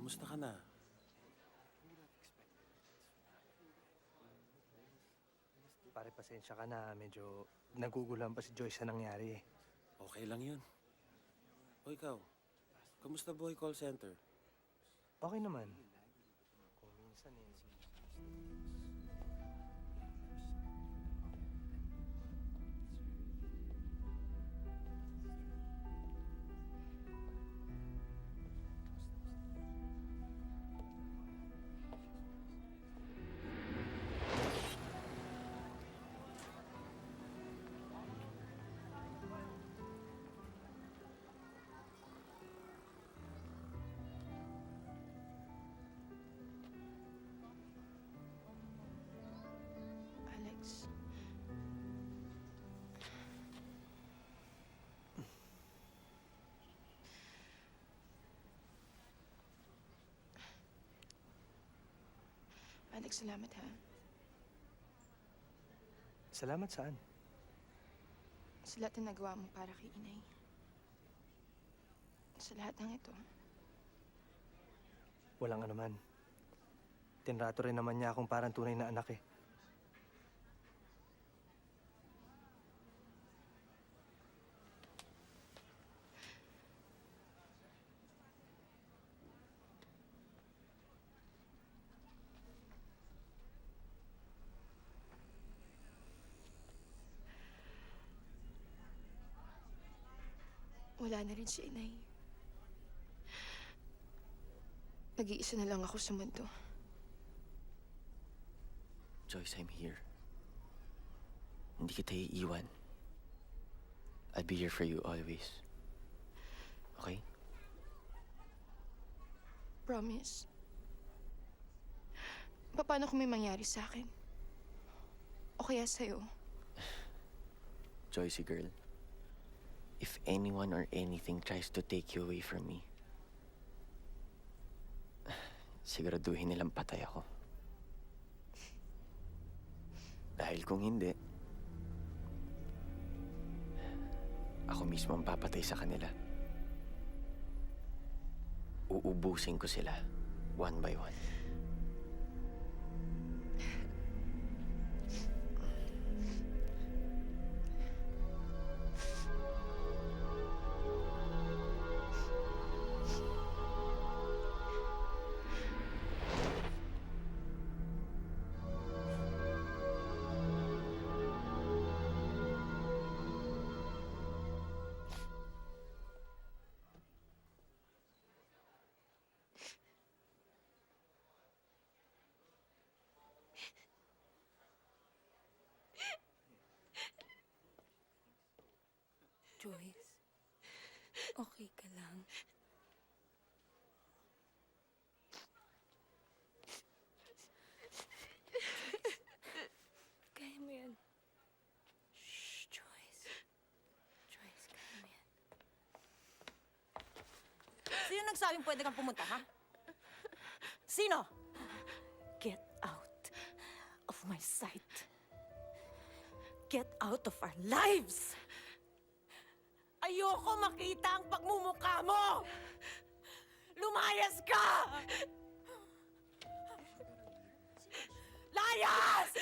Kamusta ka na? Pare, pasensya ka na. Medyo naguguluhan pa si Joyce sa nangyari eh. Okay lang yun. O ikaw, kamusta buhay call center? Okay naman. Kung minsan eh. Alex. Alex, salamat ha. Salamat saan? Sa lahat na nagawa mo para kay inay. Sa lahat ng ito. Walang anuman. Tinrato rin naman niya akong parang tunay na anak eh. Wala na rin si inay. Nag-iisa na lang ako sa mundo. Joyce, I'm here. Hindi kita iiwan. I'll be here for you always. Okay? Promise. Paano kung may mangyari sa akin? O kaya sa'yo? Joycey girl, if anyone or anything tries to take you away from me, siguraduhin nilang patay ako. Dahil kung hindi, ako mismo ang papatay sa kanila. Uubusin ko sila, one by one. Joyce, okay ka lang? Kaya mo yan. Shh, Joyce. Joyce, kaya mo yan. Sino nagsabing pwede kang pumunta, ha? Sino? Get out of my sight. Get out of our lives! Ayoko makita ang pagmumukha mo! Lumayas ka! Layas!